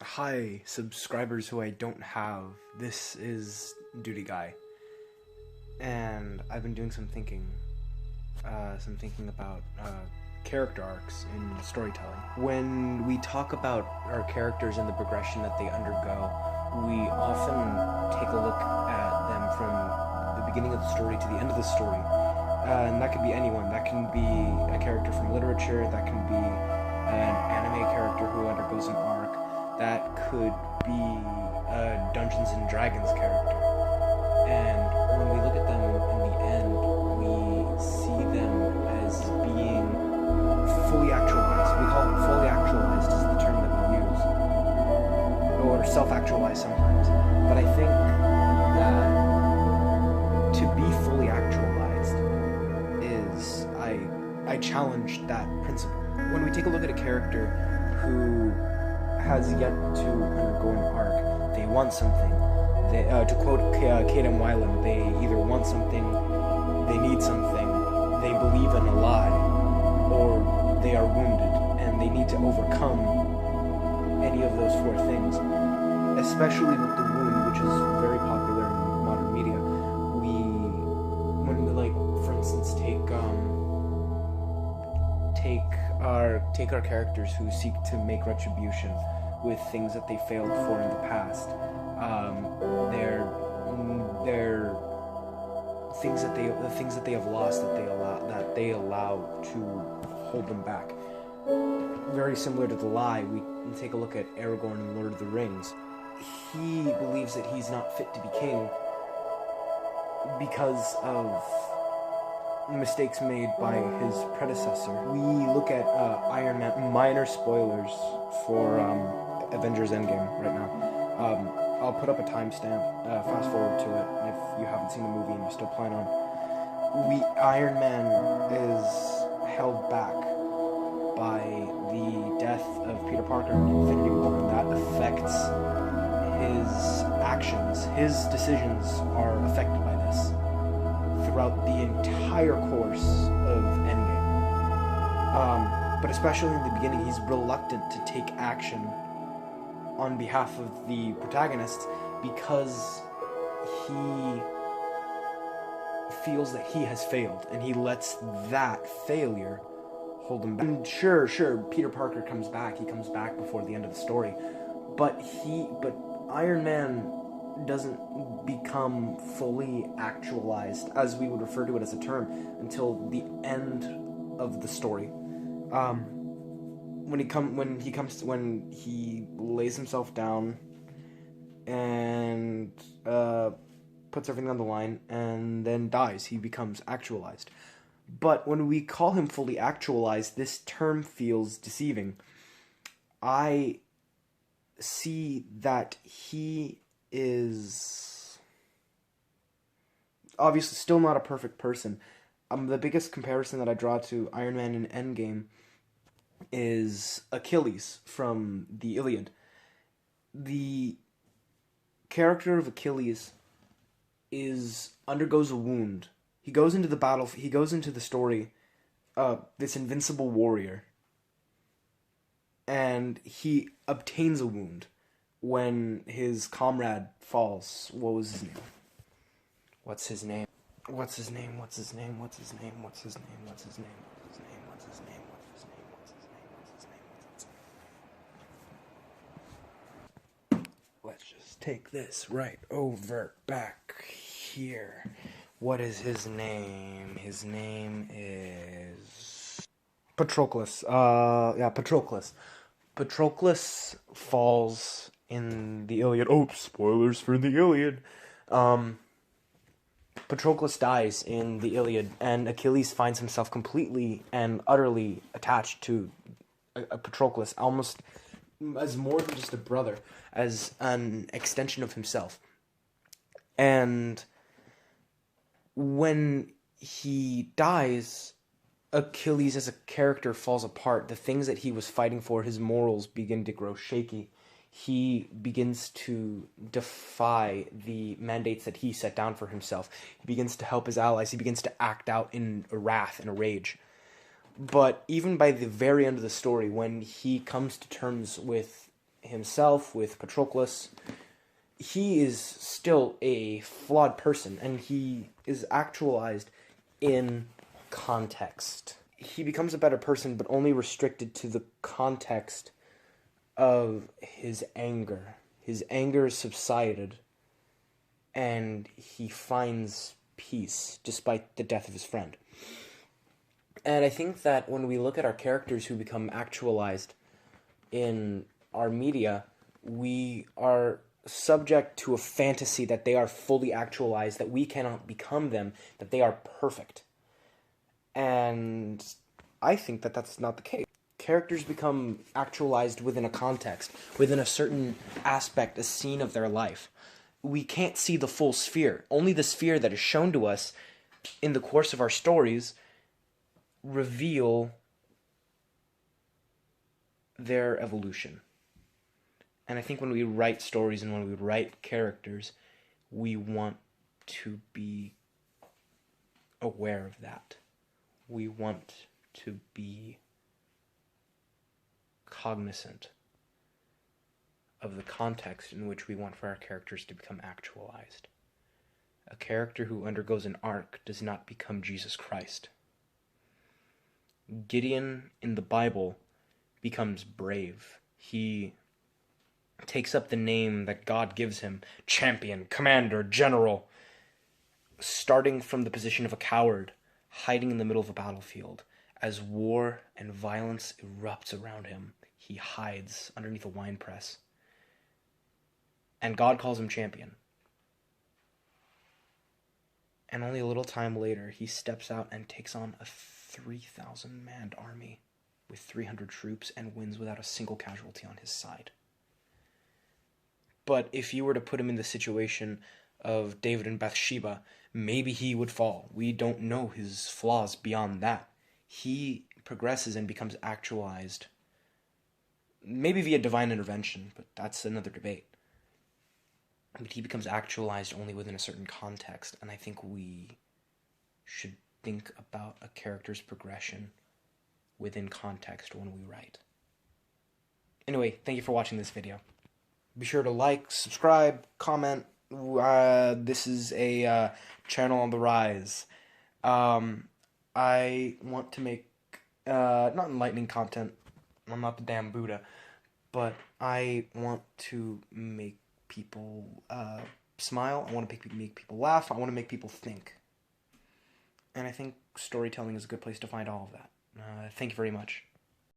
Hi, subscribers who I don't have. This is DudiGuy. And I've been doing some thinking about character arcs in storytelling. When we talk about our characters and the progression that they undergo, we often take a look at them from the beginning of the story to the end of the story. And that could be anyone. That can be a character from literature, that can be an anime character who undergoes an arc, that could be a Dungeons and Dragons character. And when we look at them in the end, we see them as being fully actualized. We call it fully actualized is the term that we use. Or self-actualized sometimes. But I think that to be fully actualized is, I challenge that principle. When we take a look at a character who has yet to undergo an arc, they want something. To quote Kate M. Weiland, they either want something, they need something, they believe in a lie, or they are wounded, and they need to overcome any of those four things. Especially with the wound, which is very popular in modern media. When we, like, for instance, take our characters who seek to make retribution with things that they failed for in the past. They're the things that they have lost that they allow to hold them back. Very similar to the lie, we take a look at Aragorn in Lord of the Rings. He believes that he's not fit to be king because of mistakes made by his predecessor. We look at Iron Man, minor spoilers for Avengers Endgame right now. I'll put up a timestamp, fast forward to it, if you haven't seen the movie and you're still planning on. Iron Man is held back by the death of Peter Parker in Infinity War, and that affects his actions. His decisions are affected by this throughout the entire course of Endgame. But especially in the beginning, he's reluctant to take action on behalf of the protagonists because he feels that he has failed, and he lets that failure hold him back. And sure, Peter Parker comes back. He comes back before the end of the story, but Iron Man doesn't become fully actualized, as we would refer to it as a term, until the end of the story. When he lays himself down and puts everything on the line and then dies, he becomes actualized. But when we call him fully actualized, this term feels deceiving. I see that he is obviously still not a perfect person. The biggest comparison that I draw to Iron Man in Endgame is Achilles from the Iliad. The character of Achilles undergoes a wound. He goes into the battle. He goes into the story, this invincible warrior, and he obtains a wound when his comrade falls. What was his name? What's his name? What's his name? What's his name? What's his name? What's his name? What's his name? What's his name? What's his name? What's his name? What's his name? What's his name? What's his name? Let's just take this right over back here. What is his name? His name is Patroclus. Patroclus. Patroclus falls in the Iliad. Oh, spoilers for the Iliad. Patroclus dies in the Iliad, and Achilles finds himself completely and utterly attached to Patroclus, almost as more than just a brother, as an extension of himself. And when he dies, Achilles as a character falls apart. The things that he was fighting for, his morals, begin to grow shaky. He begins to defy the mandates that he set down for himself. He begins to help his allies. He begins to act out in a wrath and a rage. But even by the very end of the story, when he comes to terms with himself, with Patroclus, he is still a flawed person, and he is actualized in context. He becomes a better person, but only restricted to the context of his anger. His anger is subsided, and he finds peace despite the death of his friend. And I think that when we look at our characters who become actualized in our media, we are subject to a fantasy that they are fully actualized, that we cannot become them, that they are perfect. And I think that that's not the case. Characters become actualized within a context, within a certain aspect, a scene of their life. We can't see the full sphere. Only the sphere that is shown to us in the course of our stories reveal their evolution. And I think when we write stories and when we write characters, we want to be aware of that. We want to be cognizant of the context in which we want for our characters to become actualized. A character who undergoes an arc does not become Jesus Christ. Gideon in the Bible becomes brave. He takes up the name that God gives him, champion, commander, general, starting from the position of a coward, hiding in the middle of a battlefield. As war and violence erupts around him, he hides underneath a wine press. And God calls him champion. And only a little time later, he steps out and takes on a 3,000-man army with 300 troops and wins without a single casualty on his side. But if you were to put him in the situation of David and Bathsheba, maybe he would fall. We don't know his flaws beyond that. He progresses and becomes actualized, maybe via divine intervention, but that's another debate. But he becomes actualized only within a certain context, and I think we should think about a character's progression within context when we write. Anyway, thank you for watching this video. Be sure to like, subscribe, comment. This is a channel on the rise. I want to make, not enlightening content. I'm not the damn Buddha. But I want to make people smile. I want to make people laugh. I want to make people think. And I think storytelling is a good place to find all of that. Thank you very much.